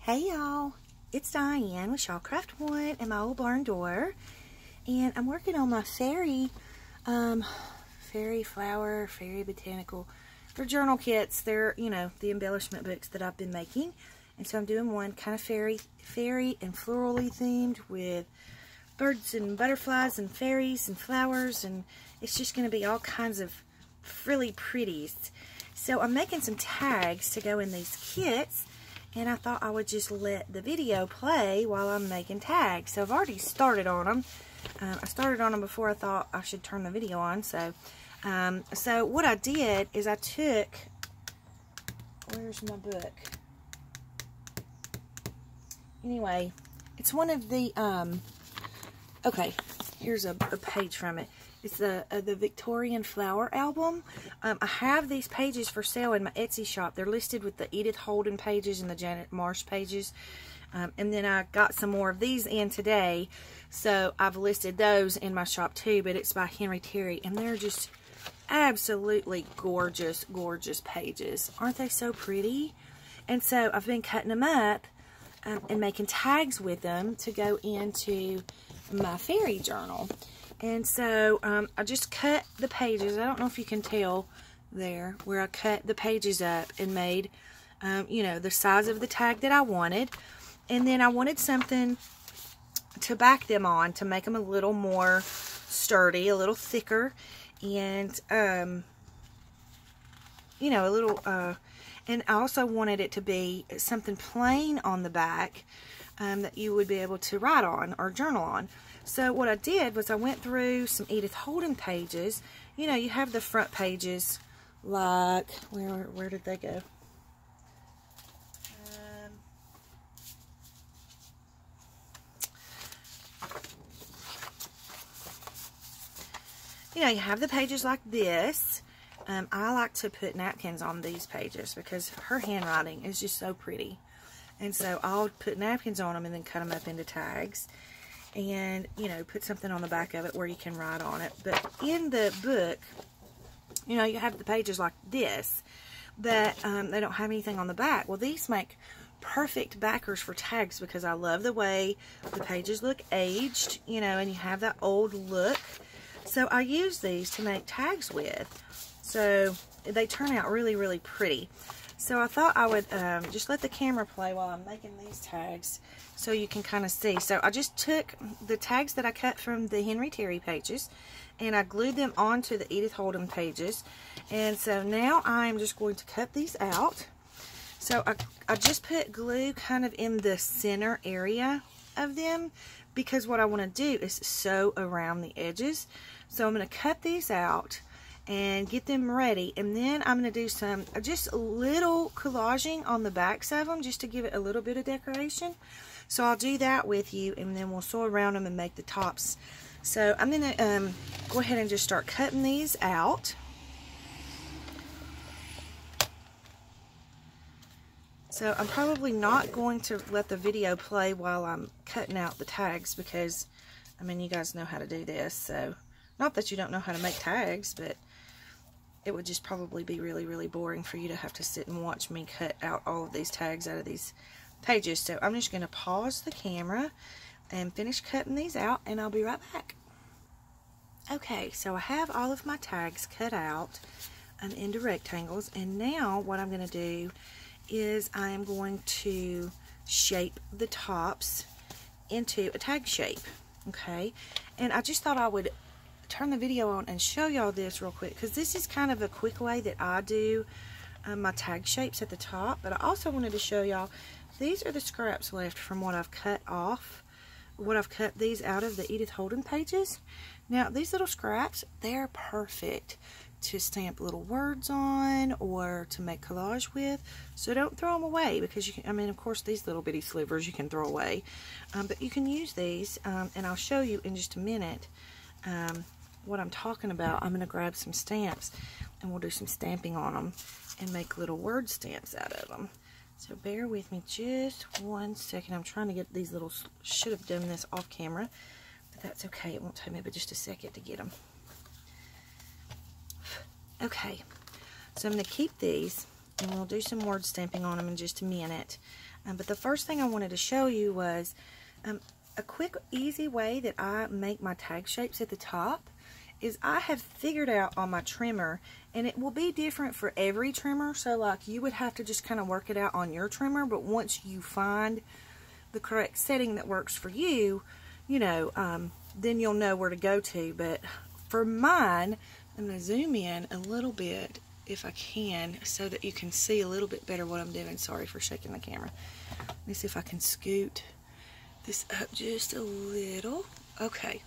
Hey y'all, it's Diane with Shawcraft One and my old barn door, and I'm working on my fairy flower, fairy botanical for journal kits. They're, you know, the embellishment books that I've been making, and so I'm doing one kind of fairy and florally themed with birds and butterflies and fairies and flowers, and it's just going to be all kinds of really pretties. So I'm making some tags to go in these kits, and I thought I would just let the video play while I'm making tags. So I've already started on them. I started on them before I thought I should turn the video on. So what I did is I took, where's my book? Anyway, it's one of the, okay, here's a page from it. It's the Victorian Flower Album. I have these pages for sale in my Etsy shop. They're listed with the Edith Holden pages and the Janet Marsh pages. And then I got some more of these in today. So I've listed those in my shop too. But it's by Henry Terry. And they're just absolutely gorgeous, gorgeous pages. Aren't they so pretty? And so I've been cutting them up and making tags with them to go into my fairy journal. And so I just cut the pages. I don't know if you can tell there where I cut the pages up and made, you know, the size of the tag that I wanted. And then I wanted something to back them on to make them a little more sturdy, a little thicker, and, you know, a little, and I also wanted it to be something plain on the back that you would be able to write on or journal on. So what I did was I went through some Edith Holden pages. You know, you have the front pages, like, where did they go? You know, you have the pages like this. I like to put napkins on these pages because her handwriting is just so pretty. And so I'll put napkins on them and then cut them up into tags. And, you know, put something on the back of it where you can write on it. But in the book, you know, you have the pages like this, but they don't have anything on the back. Well, these make perfect backers for tags because I love the way the pages look aged, you know, and you have that old look. So I use these to make tags with. So they turn out really, really pretty. So I thought I would just let the camera play while I'm making these tags so you can kind of see. So I just took the tags that I cut from the Henry Terry pages and I glued them onto the Edith Holden pages. And so now I'm just going to cut these out. So I just put glue kind of in the center area of them because what I want to do is sew around the edges. So I'm going to cut these out and get them ready, and then I'm going to do some just a little collaging on the backs of them just to give it a little bit of decoration. So I'll do that with you, and then we'll sew around them and make the tops. So I'm going to go ahead and just start cutting these out. So I'm probably not going to let the video play while I'm cutting out the tags because, I mean, you guys know how to do this. So not that you don't know how to make tags, but it would just probably be really, really boring for you to have to sit and watch me cut out all of these tags out of these pages. So I'm just going to pause the camera and finish cutting these out, and I'll be right back. Okay, so I have all of my tags cut out into rectangles, and now what I'm going to do is I am going to shape the tops into a tag shape. Okay, and I just thought I would turn the video on and show y'all this real quick because this is kind of a quick way that I do my tag shapes at the top. But I also wanted to show y'all, these are the scraps left from what I've cut off, what I've cut these out of the Edith Holden pages. Now these little scraps, they're perfect to stamp little words on or to make collage with, so don't throw them away because you can, I mean, of course these little bitty slivers you can throw away, but you can use these, and I'll show you in just a minute what I'm talking about. I'm going to grab some stamps and we'll do some stamping on them and make little word stamps out of them. So bear with me just 1 second. I'm trying to get these little, should have done this off camera, but that's okay. It won't take me but just a second to get them. Okay, so I'm going to keep these and we'll do some word stamping on them in just a minute. But the first thing I wanted to show you was a quick, easy way that I make my tag shapes at the top is I have figured out on my trimmer, and it will be different for every trimmer, so like you would have to just kind of work it out on your trimmer, but once you find the correct setting that works for you, you know, then you'll know where to go to. But for mine, I'm going to zoom in a little bit if I can so that you can see a little bit better what I'm doing. Sorry for shaking the camera. Let me see if I can scoot this up just a little. Okay,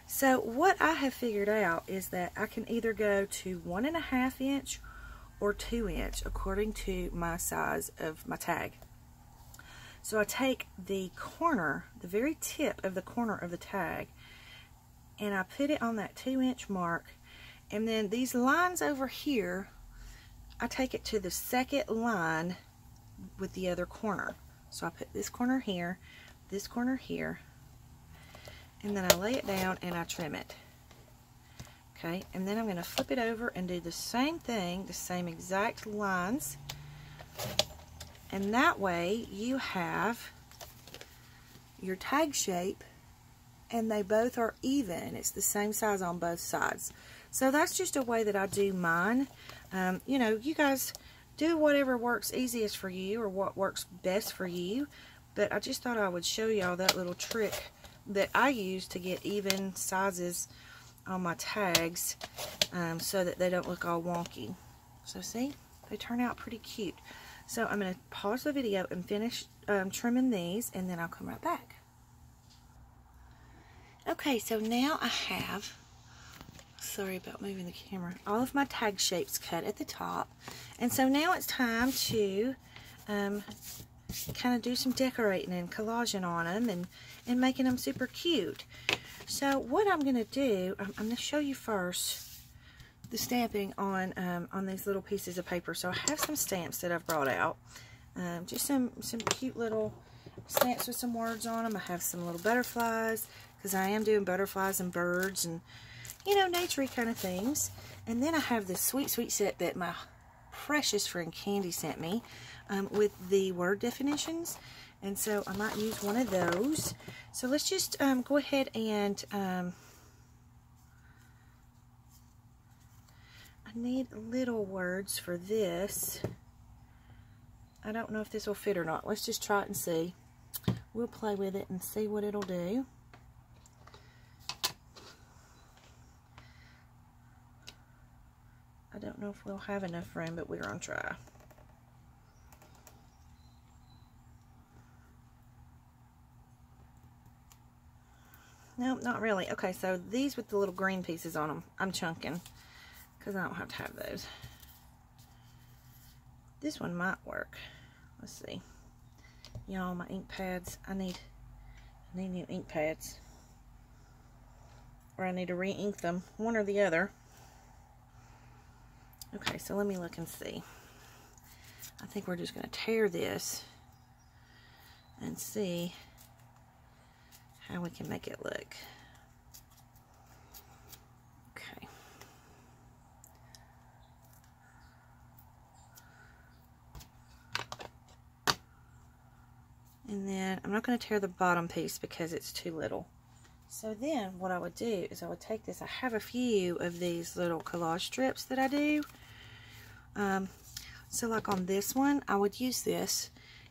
so what I have figured out is that I can either go to 1.5 inch or 2 inch according to my size of my tag. So I take the corner, the very tip of the corner of the tag, and I put it on that 2 inch mark, and then these lines over here, I take it to the second line with the other corner. So I put this corner here, this corner here, and then I lay it down and I trim it. Okay, and then I'm going to flip it over and do the same thing, the same exact lines, and that way you have your tag shape and they both are even. It's the same size on both sides. So that's just a way that I do mine. You know, you guys do whatever works easiest for you or what works best for you. But I just thought I would show y'all that little trick that I use to get even sizes on my tags so that they don't look all wonky. So see, they turn out pretty cute. So I'm going to pause the video and finish trimming these, and then I'll come right back. Okay, so now I have, sorry about moving the camera, all of my tag shapes cut at the top. And so now it's time to kind of do some decorating and collaging on them and making them super cute. So what I'm going to do, I'm going to show you first the stamping on these little pieces of paper. So I have some stamps that I've brought out, just some cute little stamps with some words on them. I have some little butterflies, because I am doing butterflies and birds and, you know, naturey kind of things. And then I have this sweet, sweet set that my precious friend Candy sent me with the word definitions. And so I might use one of those. So let's just go ahead and I need little words for this. I don't know if this will fit or not. Let's just try it and see. We'll play with it and see what it'll do. I don't know if we'll have enough room, but we're on try. Nope, not really. Okay, so these with the little green pieces on them, I'm chunking because I don't have to have those. This one might work. Let's see. Y'all, my ink pads, I need new ink pads. Or I need to re-ink them, one or the other. Okay, so let me look and see. I think we're just going to tear this and see how we can make it look. Okay. And then I'm not going to tear the bottom piece because it's too little. So then what I would do is I would take this. I have a few of these little collage strips that I do. So like on this one, I would use this,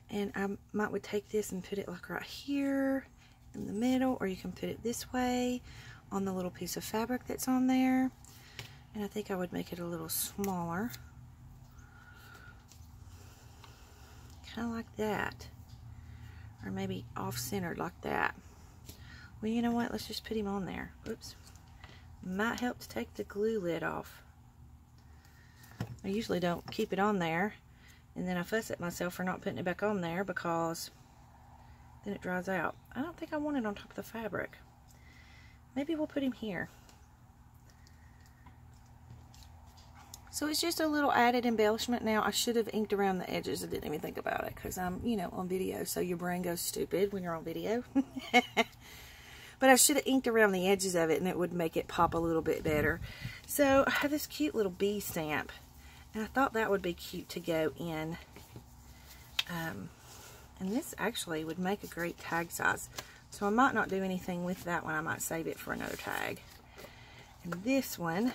and I would take this and put it like right here in the middle, or you can put it this way on the little piece of fabric that's on there. And I think I would make it a little smaller. Kind of like that. Or maybe off-centered like that. Well, you know what? Let's just put him on there. Oops. Might help to take the glue lid off. I usually don't keep it on there, and then I fuss at myself for not putting it back on there because then it dries out. I don't think I want it on top of the fabric. Maybe we'll put him here. So it's just a little added embellishment. Now, I should have inked around the edges. I didn't even think about it because I'm, you know, on video, so your brain goes stupid when you're on video. But I should have inked around the edges of it, and it would make it pop a little bit better. So I have this cute little bee stamp. And I thought that would be cute to go in. And this actually would make a great tag size. So I might not do anything with that one. I might save it for another tag. And this one,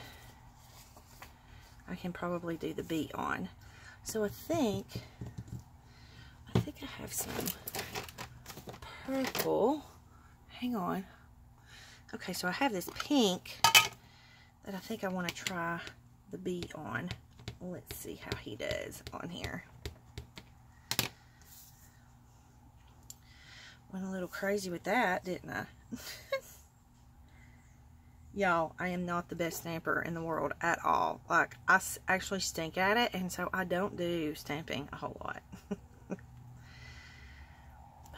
I can probably do the beat on. So I think I have some purple. Hang on. Okay, so I have this pink that I think I want to try the beat on. Let's see how he does on here. Went a little crazy with that, didn't I? Y'all, I am not the best stamper in the world at all. Like, I actually stink at it, and so I don't do stamping a whole lot.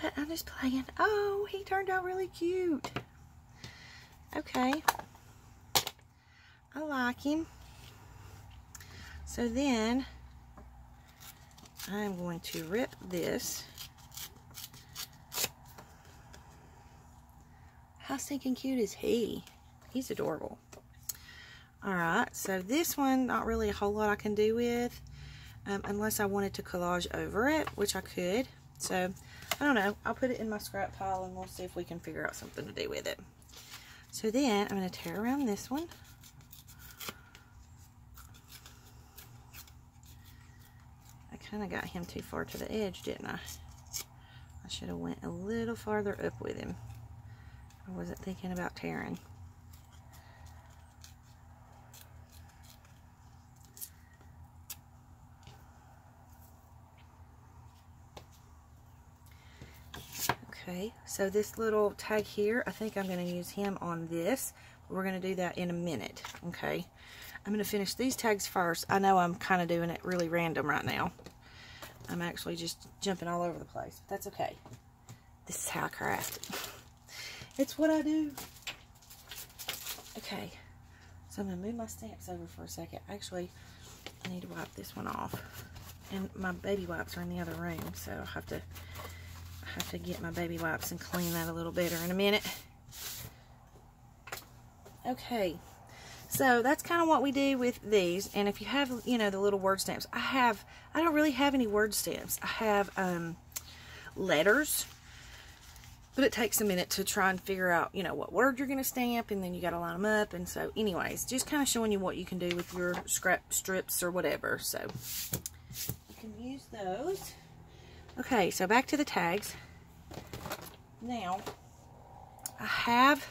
But I'm just playing. Oh, he turned out really cute. Okay. I like him. So then, I'm going to rip this. How stinking cute is he? He's adorable. Alright, so this one, not really a whole lot I can do with, unless I wanted to collage over it, which I could. So, I don't know. I'll put it in my scrap pile and we'll see if we can figure out something to do with it. So then, I'm going to tear around this one. I kind of got him too far to the edge, didn't I? I should have went a little farther up with him. I wasn't thinking about tearing. Okay, so this little tag here, I think I'm going to use him on this. We're going to do that in a minute, okay? I'm going to finish these tags first. I know I'm kind of doing it really random right now. I'm actually just jumping all over the place. But that's okay. This is how I craft. It's what I do. Okay, so I'm going to move my stamps over for a second. Actually, I need to wipe this one off. And my baby wipes are in the other room, so I'll have to get my baby wipes and clean that a little better in a minute. Okay, so that's kind of what we do with these. And if you have, you know, the little word stamps, I don't really have any word stamps. I have letters, but it takes a minute to try and figure out, you know, what word you're going to stamp, and then you got to line them up. And so anyways, just kind of showing you what you can do with your scrap strips or whatever. So you can use those. Okay, so back to the tags. Now, I have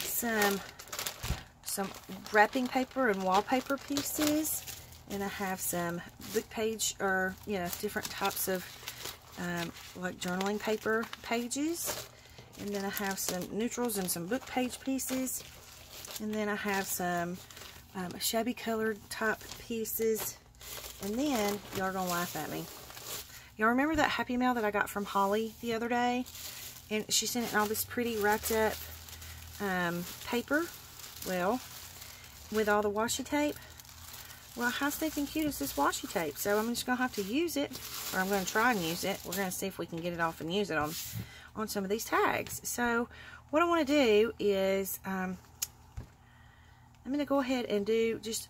some wrapping paper and wallpaper pieces, and I have some book page, or, you know, different types of like journaling paper pages, and then I have some neutrals and some book page pieces, and then I have some shabby colored type pieces, and then y'all are gonna laugh at me. Y'all remember that Happy Mail that I got from Holly the other day? And she sent it in all this pretty wrapped up paper. Well, with all the washi tape. Well, how stinking cute is this washi tape? So I'm just going to have to use it. Or I'm going to try and use it. We're going to see if we can get it off and use it on some of these tags. So what I want to do is I'm going to go ahead and do just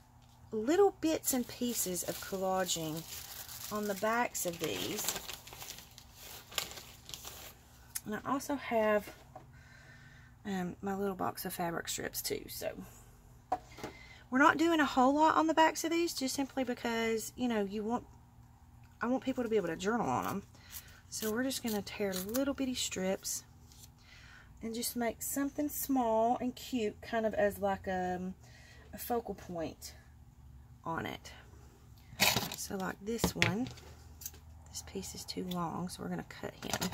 little bits and pieces of collaging on the backs of these. And I also have my little box of fabric strips too. So we're not doing a whole lot on the backs of these, just simply because, you know, I want people to be able to journal on them. So we're just going to tear little bitty strips and just make something small and cute, kind of as like a focal point on it. So like this one, this piece is too long, so we're going to cut him.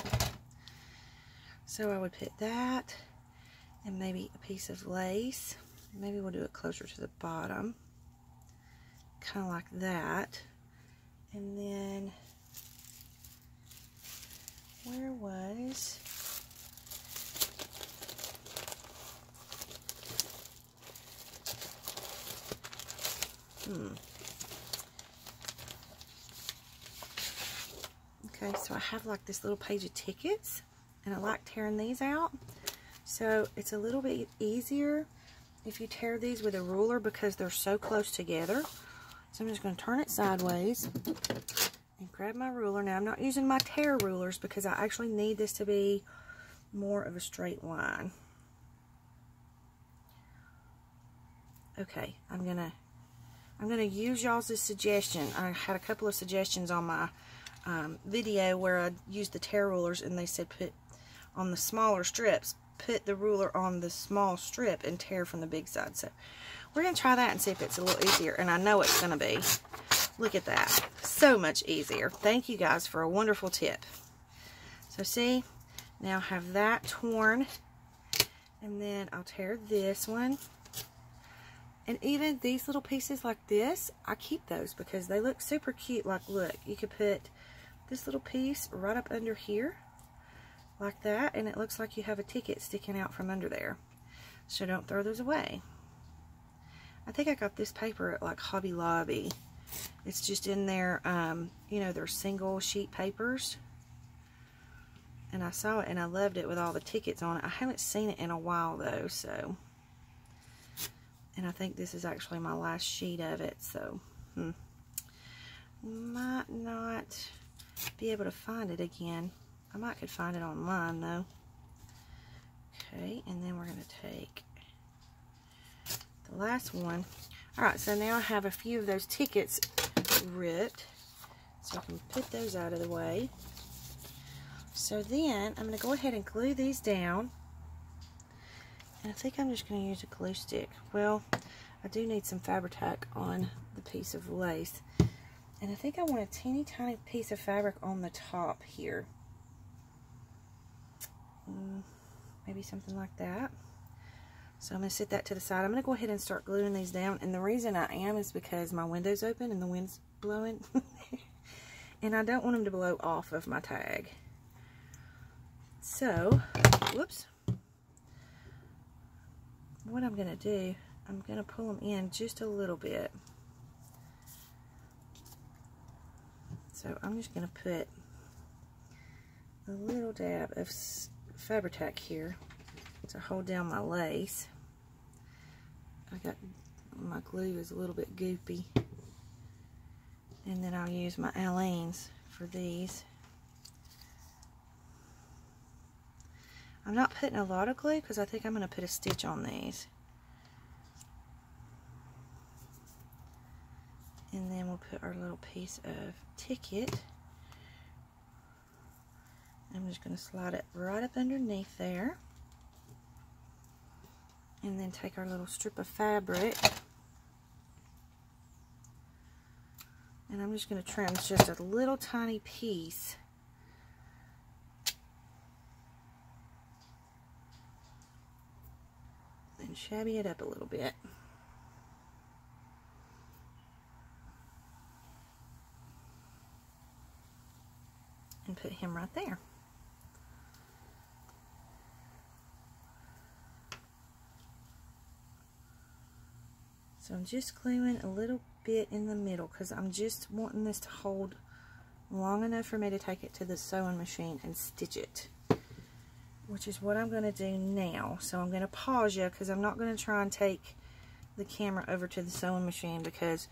So I would put that, and maybe a piece of lace. Maybe we'll do it closer to the bottom, kind of like that. And then, where was... Okay, so I have like this little page of tickets, and I like tearing these out. So it's a little bit easier if you tear these with a ruler because they're so close together. So I'm just going to turn it sideways and grab my ruler. Now I'm not using my tear rulers because I actually need this to be more of a straight line. Okay, I'm gonna use y'all's suggestion. I had a couple of suggestions on my video where I used the tear rulers, and they said put on the smaller strips, put the ruler on the small strip and tear from the big side. So we're gonna try that and see if it's a little easier, and I know it's gonna be. Look at that, so much easier. Thank you guys for a wonderful tip. So see, now I have that torn, and then I'll tear this one. And even these little pieces like this, I keep those because they look super cute. Like, look, you could put this little piece right up under here, like that, and it looks like you have a ticket sticking out from under there. So don't throw those away. I think I got this paper at like Hobby Lobby. It's just in there, you know, they're single sheet papers. And I saw it and I loved it with all the tickets on it. I haven't seen it in a while though, so. And I think this is actually my last sheet of it, so might not be able to find it again. I might could find it online though. Okay, and then we're going to take the last one. Alright, so now I have a few of those tickets ripped, so I can put those out of the way. So then I'm going to go ahead and glue these down. And I think I'm just going to use a glue stick. Well, I do need some Fabri-Tac on the piece of lace. And I think I want a teeny tiny piece of fabric on the top here. Maybe something like that. So I'm going to set that to the side. I'm going to go ahead and start gluing these down. And the reason I am is because my window's open and the wind's blowing. And I don't want them to blow off of my tag. So, whoops. What I'm going to do, I'm going to pull them in just a little bit. So I'm just going to put a little dab of Fabri-Tac here to hold down my lace. My glue is a little bit goopy. And then I'll use my Aleene's for these. I'm not putting a lot of glue because I think I'm going to put a stitch on these. And then we'll put our little piece of ticket. I'm just going to slide it right up underneath there. And then take our little strip of fabric. And I'm just going to trim just a little tiny piece. And shabby it up a little bit. And put him right there. So I'm just gluing a little bit in the middle because I'm just wanting this to hold long enough for me to take it to the sewing machine and stitch it. Which is what I'm going to do now. So I'm going to pause you because I'm not going to try and take the camera over to the sewing machine because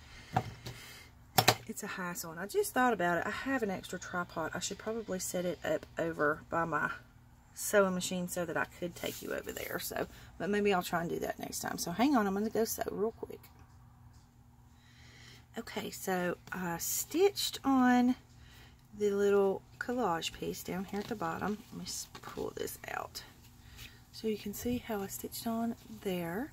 it's a hassle. And I just thought about it. I have an extra tripod. I should probably set it up over by my sewing machine so that I could take you over there. So, but maybe I'll try and do that next time. So hang on, I'm going to go sew real quick. Okay, so I stitched on the little collage piece down here at the bottom. Let me pull this out so you can see how I stitched on there.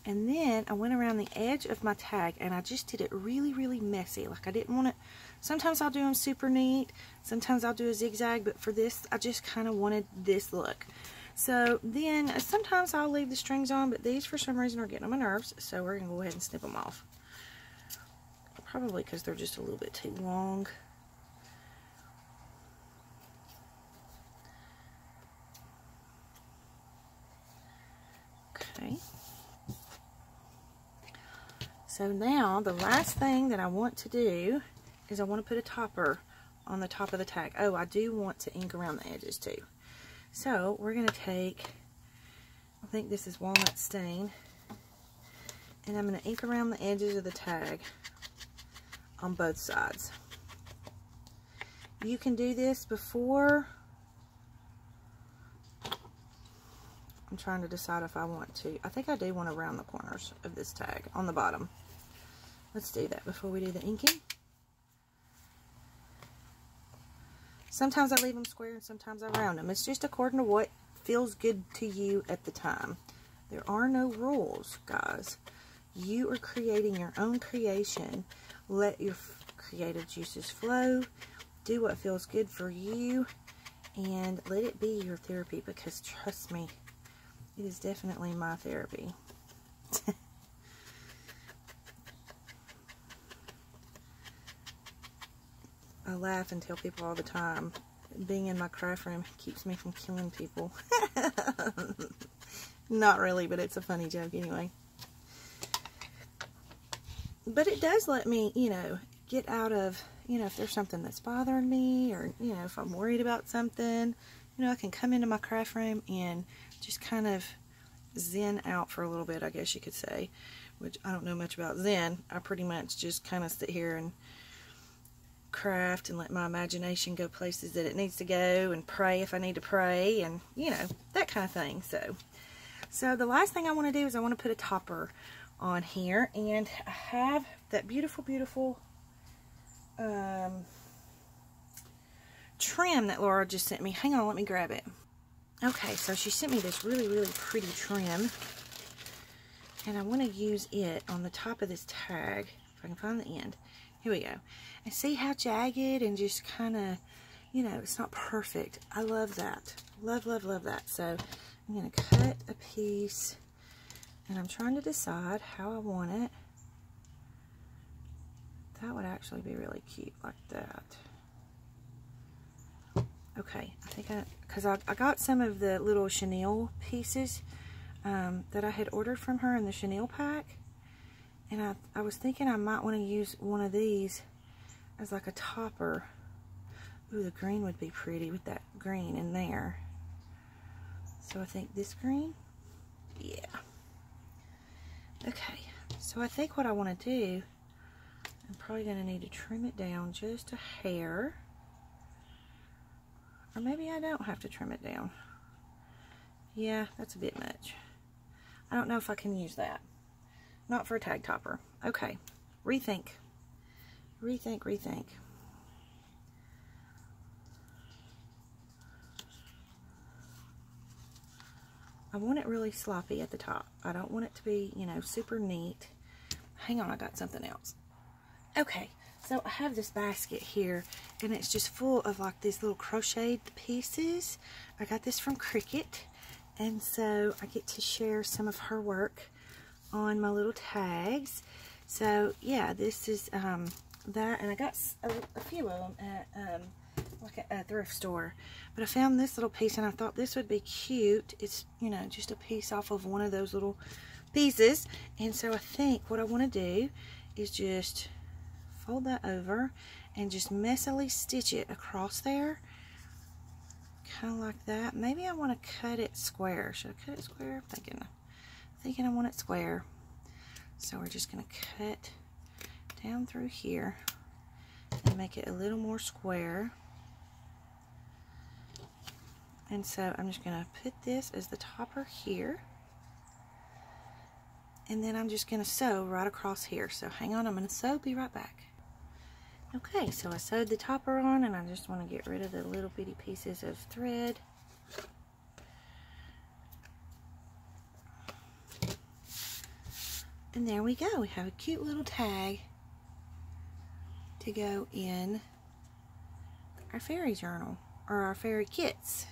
And then I went around the edge of my tag and I just did it really, really messy. Like I didn't want it. Sometimes I'll do them super neat. Sometimes I'll do a zigzag. But for this, I just kind of wanted this look. So then sometimes I'll leave the strings on. But these, for some reason, are getting on my nerves. So we're going to go ahead and snip them off. Probably because they're just a little bit too long. Okay. So now the last thing that I want to do is I want to put a topper on the top of the tag. Oh, I do want to ink around the edges too. So we're going to take, I think this is walnut stain, and I'm going to ink around the edges of the tag on both sides. You can do this before. I'm trying to decide if I want to. I think I do want to round the corners of this tag on the bottom. Let's do that before we do the inking. Sometimes I leave them square and sometimes I round them. It's just according to what feels good to you at the time. There are no rules, guys. You are creating your own creation. Let your creative juices flow. Do what feels good for you. And let it be your therapy, because trust me, it is definitely my therapy. I laugh and tell people all the time, being in my craft room keeps me from killing people. Not really, but it's a funny joke anyway. But it does let me, you know, get out of, you know, if there's something that's bothering me, or, you know, if I'm worried about something, you know, I can come into my craft room and just kind of zen out for a little bit, I guess you could say. Which, I don't know much about zen. I pretty much just kind of sit here and craft and let my imagination go places that it needs to go, and pray if I need to pray, and, you know, that kind of thing. So the last thing I want to do is I want to put a topper on here, and I have that beautiful trim that Laura just sent me. Hang on, let me grab it. Okay, so she sent me this really pretty trim, and I want to use it on the top of this tag, if I can find the end. Here we go. And see how jagged and just kind of, you know, it's not perfect. I love that. Love that. So I'm going to cut a piece, and I'm trying to decide how I want it. That would actually be really cute like that. Okay, I think because I got some of the little chenille pieces that I had ordered from her in the chenille pack. And I was thinking I might want to use one of these as like a topper. Ooh, the green would be pretty with that green in there. So I think this green. Yeah. Okay. So I think what I want to do, I'm probably going to need to trim it down just a hair. Or maybe I don't have to trim it down. Yeah, that's a bit much. I don't know if I can use that. Not for a tag topper. Okay. Rethink. I want it really sloppy at the top. I don't want it to be, you know, super neat. Hang on, I got something else. Okay, so I have this basket here, and it's just full of like these little crocheted pieces. I got this from Cricut, and so I get to share some of her work on my little tags. So yeah, this is that, and I got a few of them at like a thrift store, but I found this little piece and I thought this would be cute. It's, you know, just a piece off of one of those little pieces, and so I think what I want to do is just fold that over and just messily stitch it across there, kind of like that. Maybe I want to cut it square. Should I cut it square? I'm thinking I want it square. So we're just going to cut down through here and make it a little more square. And so I'm just going to put this as the topper here. And then I'm just going to sew right across here. So hang on, I'm going to sew, be right back. Okay, so I sewed the topper on, and I just want to get rid of the little bitty pieces of thread. And there we go. We have a cute little tag to go in our fairy journal, or our fairy kits.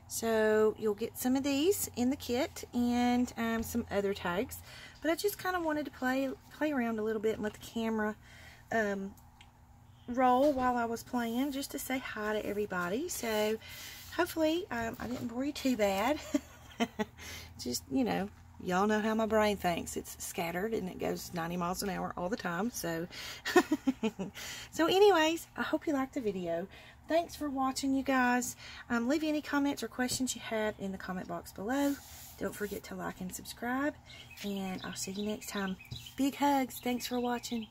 So you'll get some of these in the kit, and some other tags. But I just kind of wanted to play around a little bit and let the camera roll while I was playing, just to say hi to everybody. So hopefully I didn't bore you too bad. Just, you know, y'all know how my brain thinks. It's scattered and it goes 90 miles an hour all the time. So so anyways, I hope you liked the video. Thanks for watching, you guys. Leave any comments or questions you have in the comment box below. Don't forget to like and subscribe, and I'll see you next time. Big hugs. Thanks for watching.